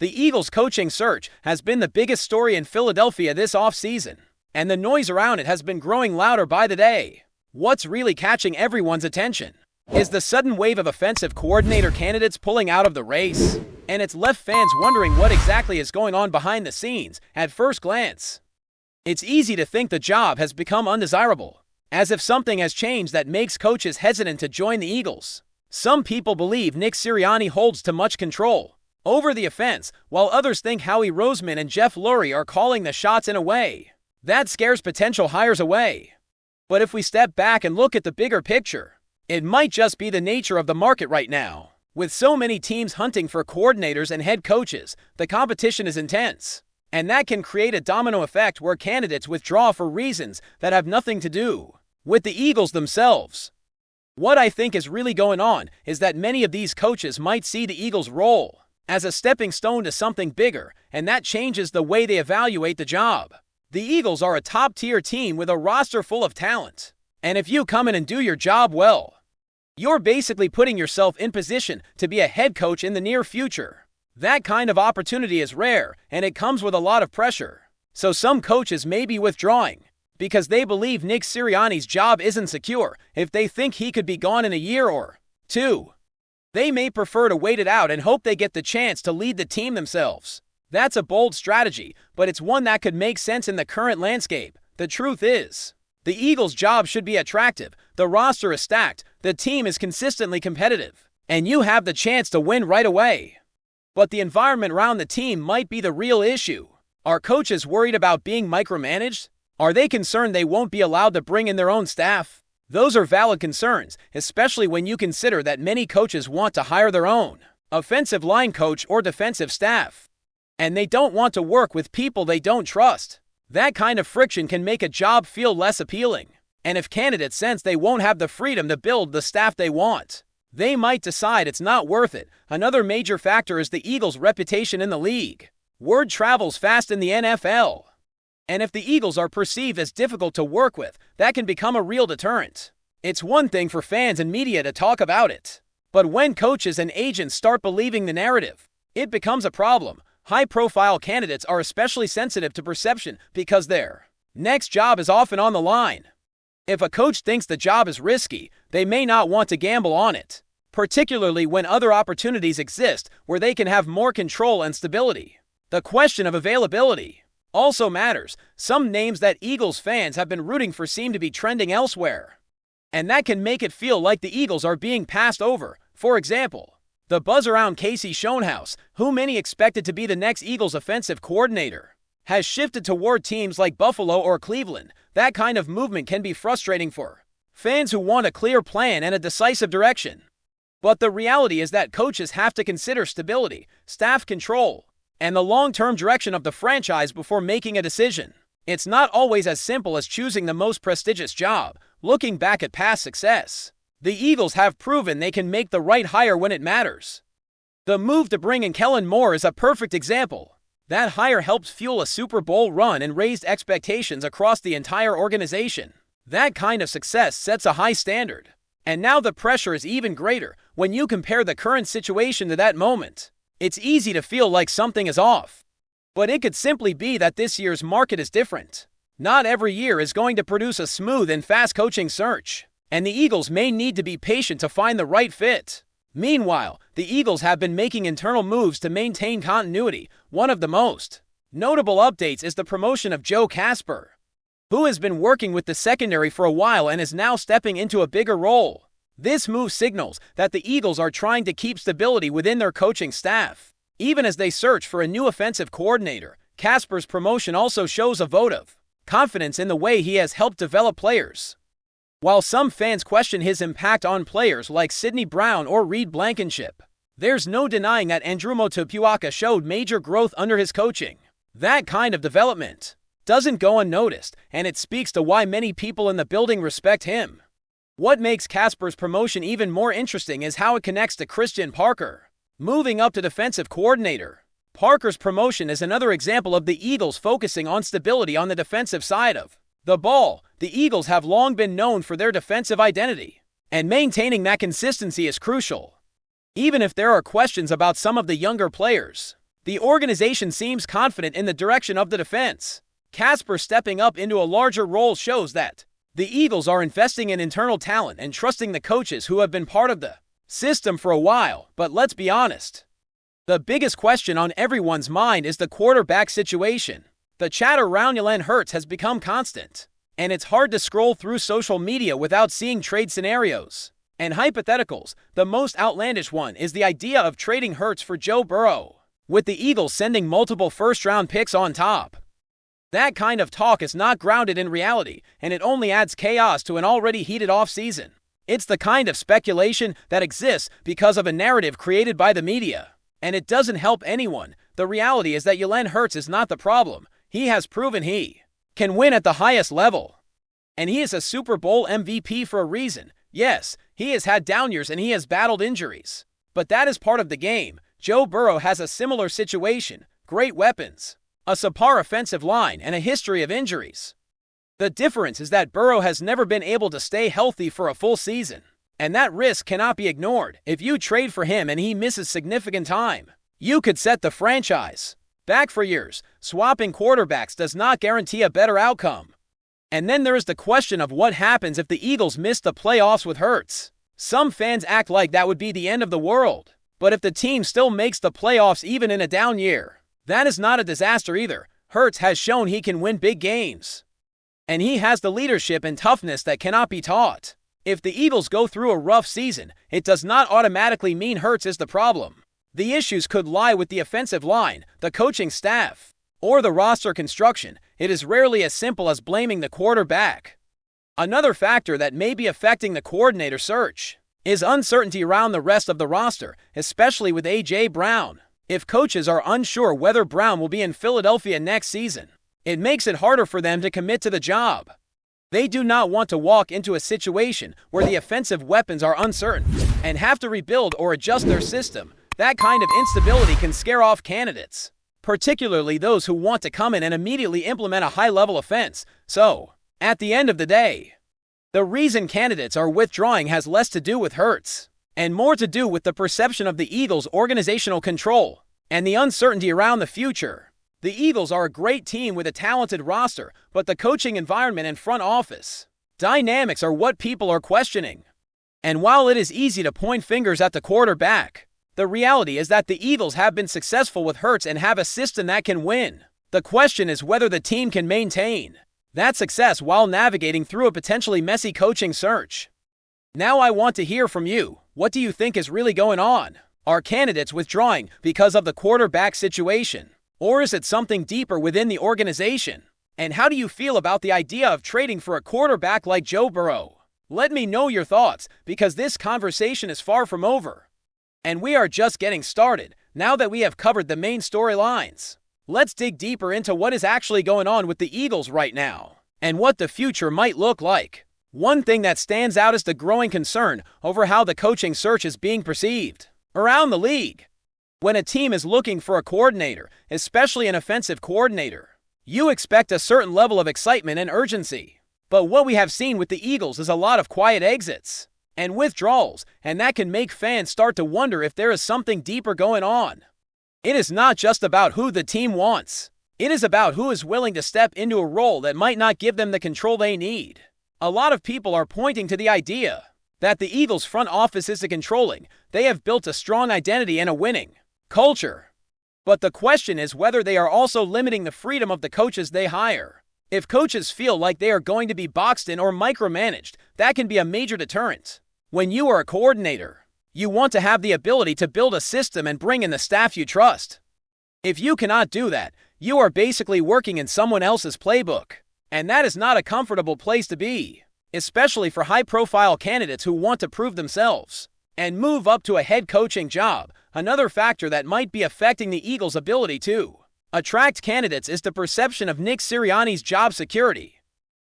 The Eagles' coaching search has been the biggest story in Philadelphia this offseason, and the noise around it has been growing louder by the day. What's really catching everyone's attention is the sudden wave of offensive coordinator candidates pulling out of the race, and it's left fans wondering what exactly is going on behind the scenes at first glance. It's easy to think the job has become undesirable, as if something has changed that makes coaches hesitant to join the Eagles. Some people believe Nick Sirianni holds too much control over the offense, while others think Howie Roseman and Jeff Lurie are calling the shots in a way that scares potential hires away. But if we step back and look at the bigger picture, it might just be the nature of the market right now. With so many teams hunting for coordinators and head coaches, the competition is intense, and that can create a domino effect where candidates withdraw for reasons that have nothing to do with the Eagles themselves. What I think is really going on is that many of these coaches might see the Eagles' role as a stepping stone to something bigger, and that changes the way they evaluate the job. The Eagles are a top-tier team with a roster full of talent, and if you come in and do your job well, you're basically putting yourself in position to be a head coach in the near future. That kind of opportunity is rare, and it comes with a lot of pressure. So some coaches may be withdrawing because they believe Nick Sirianni's job isn't secure if they think he could be gone in a year or two. They may prefer to wait it out and hope they get the chance to lead the team themselves. That's a bold strategy, but it's one that could make sense in the current landscape. The truth is, the Eagles' job should be attractive, the roster is stacked, the team is consistently competitive, and you have the chance to win right away. But the environment around the team might be the real issue. Are coaches worried about being micromanaged? Are they concerned they won't be allowed to bring in their own staff? Those are valid concerns, especially when you consider that many coaches want to hire their own offensive line coach or defensive staff, and they don't want to work with people they don't trust. That kind of friction can make a job feel less appealing, and if candidates sense they won't have the freedom to build the staff they want, they might decide it's not worth it. Another major factor is the Eagles' reputation in the league. Word travels fast in the NFL, and if the Eagles are perceived as difficult to work with, that can become a real deterrent. It's one thing for fans and media to talk about it, but when coaches and agents start believing the narrative, it becomes a problem. High-profile candidates are especially sensitive to perception because their next job is often on the line. If a coach thinks the job is risky, they may not want to gamble on it, particularly when other opportunities exist where they can have more control and stability. The question of availability also matters. Some names that Eagles fans have been rooting for seem to be trending elsewhere, and that can make it feel like the Eagles are being passed over. For example, the buzz around Casey Schoenhaus, who many expected to be the next Eagles offensive coordinator, has shifted toward teams like Buffalo or Cleveland. That kind of movement can be frustrating for fans who want a clear plan and a decisive direction. But the reality is that coaches have to consider stability, staff control, and the long-term direction of the franchise before making a decision. It's not always as simple as choosing the most prestigious job. Looking back at past success, the Eagles have proven they can make the right hire when it matters. The move to bring in Kellen Moore is a perfect example. That hire helped fuel a Super Bowl run and raised expectations across the entire organization. That kind of success sets a high standard. And now the pressure is even greater when you compare the current situation to that moment. It's easy to feel like something is off, but it could simply be that this year's market is different. Not every year is going to produce a smooth and fast coaching search, and the Eagles may need to be patient to find the right fit. Meanwhile, the Eagles have been making internal moves to maintain continuity. One of the most notable updates is the promotion of Joe Casper, who has been working with the secondary for a while and is now stepping into a bigger role. This move signals that the Eagles are trying to keep stability within their coaching staff, even as they search for a new offensive coordinator. Casper's promotion also shows a vote of confidence in the way he has helped develop players. While some fans question his impact on players like Sidney Brown or Reed Blankenship, there's no denying that Andrew Motupuaka showed major growth under his coaching. That kind of development doesn't go unnoticed, and it speaks to why many people in the building respect him. What makes Casper's promotion even more interesting is how it connects to Christian Parker moving up to defensive coordinator. Parker's promotion is another example of the Eagles focusing on stability on the defensive side of the ball. The Eagles have long been known for their defensive identity, and maintaining that consistency is crucial. Even if there are questions about some of the younger players, The organization seems confident in the direction of the defense. Casper stepping up into a larger role shows that the Eagles are investing in internal talent and trusting the coaches who have been part of the system for a while. But let's be honest. The biggest question on everyone's mind is the quarterback situation. The chatter around Jalen Hurts has become constant, and it's hard to scroll through social media without seeing trade scenarios and hypotheticals. The most outlandish one is the idea of trading Hurts for Joe Burrow, with the Eagles sending multiple first-round picks on top. That kind of talk is not grounded in reality, and it only adds chaos to an already heated offseason. It's the kind of speculation that exists because of a narrative created by the media, and it doesn't help anyone. The reality is that Jalen Hurts is not the problem. He has proven he can win at the highest level, and he is a Super Bowl MVP for a reason. Yes, he has had down years and he has battled injuries, but that is part of the game. Joe Burrow has a similar situation: great weapons, a subpar offensive line, and a history of injuries. The difference is that Burrow has never been able to stay healthy for a full season, and that risk cannot be ignored. If you trade for him and he misses significant time, you could set the franchise back for years. Swapping quarterbacks does not guarantee a better outcome. And then there is the question of what happens if the Eagles miss the playoffs with Hurts. Some fans act like that would be the end of the world, but if the team still makes the playoffs even in a down year, that is not a disaster either. Hurts has shown he can win big games, and he has the leadership and toughness that cannot be taught. If the Eagles go through a rough season, it does not automatically mean Hurts is the problem. The issues could lie with the offensive line, the coaching staff, or the roster construction. It is rarely as simple as blaming the quarterback. Another factor that may be affecting the coordinator search is uncertainty around the rest of the roster, especially with A.J. Brown. If coaches are unsure whether Brown will be in Philadelphia next season, it makes it harder for them to commit to the job. They do not want to walk into a situation where the offensive weapons are uncertain and have to rebuild or adjust their system. That kind of instability can scare off candidates, particularly those who want to come in and immediately implement a high-level offense. So, at the end of the day, the reason candidates are withdrawing has less to do with Hurts and more to do with the perception of the Eagles' organizational control and the uncertainty around the future. The Eagles are a great team with a talented roster, but the coaching environment and front office dynamics are what people are questioning. And while it is easy to point fingers at the quarterback, the reality is that the Eagles have been successful with Hurts and have a system that can win. The question is whether the team can maintain that success while navigating through a potentially messy coaching search. Now I want to hear from you. What do you think is really going on? Are candidates withdrawing because of the quarterback situation? Or is it something deeper within the organization? And how do you feel about the idea of trading for a quarterback like Joe Burrow? Let me know your thoughts, because this conversation is far from over, and we are just getting started. Now that we have covered the main storylines, let's dig deeper into what is actually going on with the Eagles right now, and what the future might look like. One thing that stands out is the growing concern over how the coaching search is being perceived around the league. When a team is looking for a coordinator, especially an offensive coordinator, you expect a certain level of excitement and urgency. But what we have seen with the Eagles is a lot of quiet exits and withdrawals, and that can make fans start to wonder if there is something deeper going on. It is not just about who the team wants. It is about who is willing to step into a role that might not give them the control they need. A lot of people are pointing to the idea that the Eagles' front office is controlling. They have built a strong identity and a winning culture. But the question is whether they are also limiting the freedom of the coaches they hire. If coaches feel like they are going to be boxed in or micromanaged, that can be a major deterrent. When you are a coordinator, you want to have the ability to build a system and bring in the staff you trust. If you cannot do that, you are basically working in someone else's playbook. And that is not a comfortable place to be, especially for high-profile candidates who want to prove themselves and move up to a head coaching job. Another factor that might be affecting the Eagles' ability to attract candidates is the perception of Nick Sirianni's job security.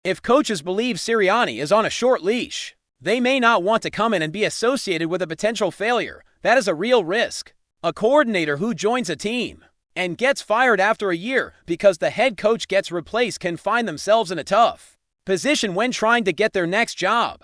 If coaches believe Sirianni is on a short leash, they may not want to come in and be associated with a potential failure. That is a real risk. A coordinator who joins a team and gets fired after a year because the head coach gets replaced can find themselves in a tough position when trying to get their next job.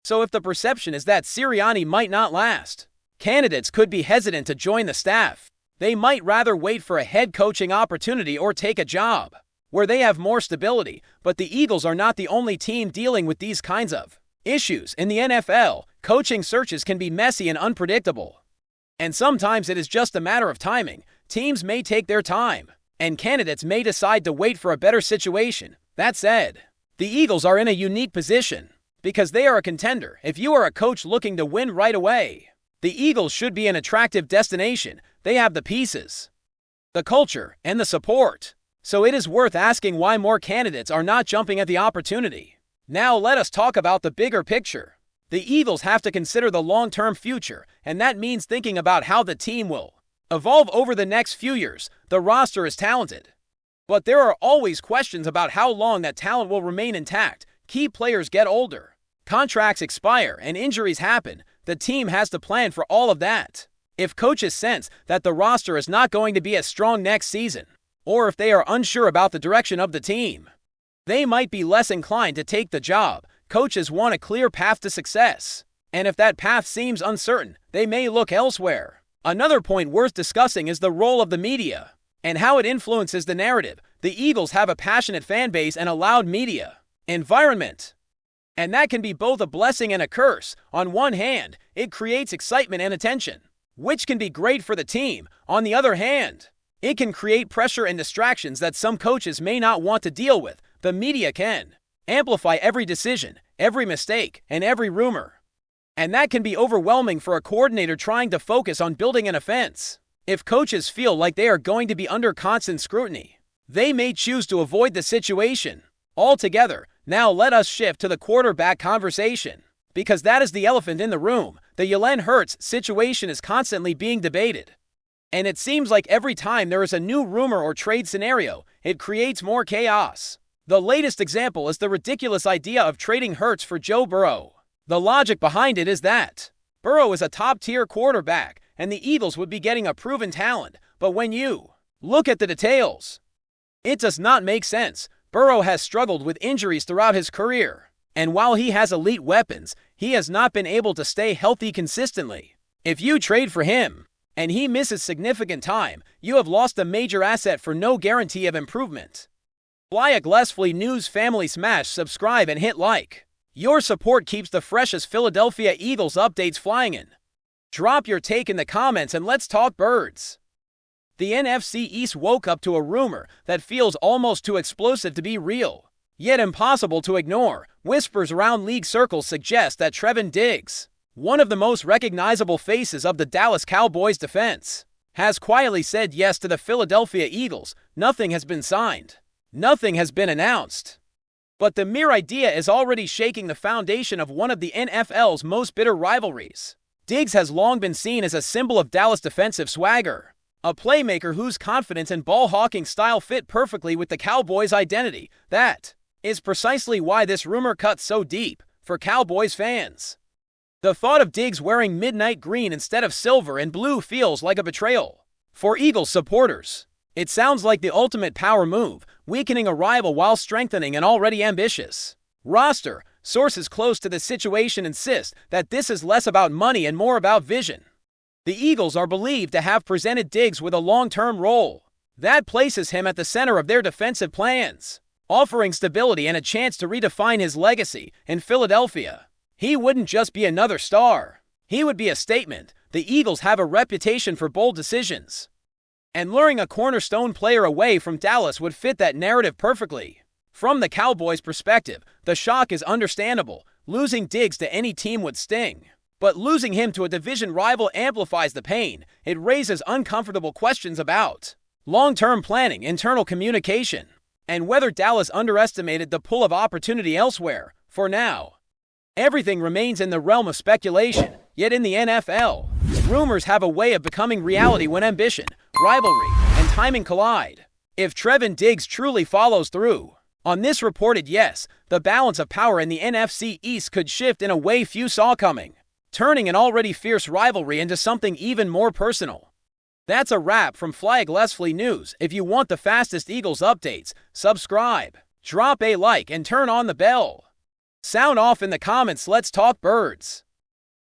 So if the perception is that Sirianni might not last, candidates could be hesitant to join the staff. They might rather wait for a head coaching opportunity or take a job where they have more stability, but the Eagles are not the only team dealing with these kinds of issues. In the NFL, coaching searches can be messy and unpredictable. And sometimes it is just a matter of timing. Teams may take their time, and candidates may decide to wait for a better situation. That said, the Eagles are in a unique position because they are a contender. If you are a coach looking to win right away, the Eagles should be an attractive destination. They have the pieces, the culture, and the support. So it is worth asking why more candidates are not jumping at the opportunity. Now let us talk about the bigger picture. The Eagles have to consider the long-term future, and that means thinking about how the team will evolve over the next few years. The roster is talented, but there are always questions about how long that talent will remain intact. Key players get older, contracts expire, and injuries happen. The team has to plan for all of that. If coaches sense that the roster is not going to be as strong next season, or if they are unsure about the direction of the team, they might be less inclined to take the job. Coaches want a clear path to success, and if that path seems uncertain, they may look elsewhere. Another point worth discussing is the role of the media and how it influences the narrative. The Eagles have a passionate fan base and a loud media environment, and that can be both a blessing and a curse. On one hand, it creates excitement and attention, which can be great for the team. On the other hand, it can create pressure and distractions that some coaches may not want to deal with. The media can amplify every decision, every mistake, and every rumor, and that can be overwhelming for a coordinator trying to focus on building an offense. If coaches feel like they are going to be under constant scrutiny, they may choose to avoid the situation altogether. Now let us shift to the quarterback conversation, because that is the elephant in the room. The Jalen Hurts situation is constantly being debated, and it seems like every time there is a new rumor or trade scenario, it creates more chaos. The latest example is the ridiculous idea of trading Hurts for Joe Burrow. The logic behind it is that Burrow is a top-tier quarterback, and the Eagles would be getting a proven talent. But when you look at the details, it does not make sense. Burrow has struggled with injuries throughout his career, and while he has elite weapons, he has not been able to stay healthy consistently. If you trade for him, and he misses significant time, you have lost a major asset for no guarantee of improvement. FlyEaglesFly News family, smash subscribe and hit like. Your support keeps the freshest Philadelphia Eagles updates flying in. Drop your take in the comments and let's talk birds. The NFC East woke up to a rumor that feels almost too explosive to be real, yet impossible to ignore. Whispers around league circles suggest that TREVON DIGGS, one of the most recognizable faces of the Dallas Cowboys defense, has quietly said yes to the Philadelphia Eagles. Nothing has been signed. Nothing has been announced. But the mere idea is already shaking the foundation of one of the NFL's most bitter rivalries. DIGGS has long been seen as a symbol of Dallas defensive swagger, a playmaker whose confidence and ball-hawking style fit perfectly with the Cowboys' identity. That is precisely why this rumor cuts so deep for Cowboys fans. The thought of DIGGS wearing midnight green instead of silver and blue feels like a betrayal. For Eagles supporters, it sounds like the ultimate power move, weakening a rival while strengthening an already ambitious roster. Sources close to the situation insist that this is less about money and more about vision. The Eagles are believed to have presented DIGGS with a long-term role that places him at the center of their defensive plans, offering stability and a chance to redefine his legacy in Philadelphia. He wouldn't just be another star. He would be a statement. The Eagles have a reputation for bold decisions, and luring a cornerstone player away from Dallas would fit that narrative perfectly. From the Cowboys' perspective, the shock is understandable. Losing DIGGS to any team would sting, but losing him to a division rival amplifies the pain. It raises uncomfortable questions about long-term planning, internal communication, and whether Dallas underestimated the pull of opportunity elsewhere. For now, everything remains in the realm of speculation. Yet in the NFL, rumors have a way of becoming reality when ambition, rivalry, and timing collide. If TREVON DIGGS truly follows through on this reported yes, the balance of power in the NFC East could shift in a way few saw coming, turning an already fierce rivalry into something even more personal. That's a wrap from FlyEaglesFly News. If you want the fastest Eagles updates, subscribe, drop a like, and turn on the bell. Sound off in the comments. Let's talk birds.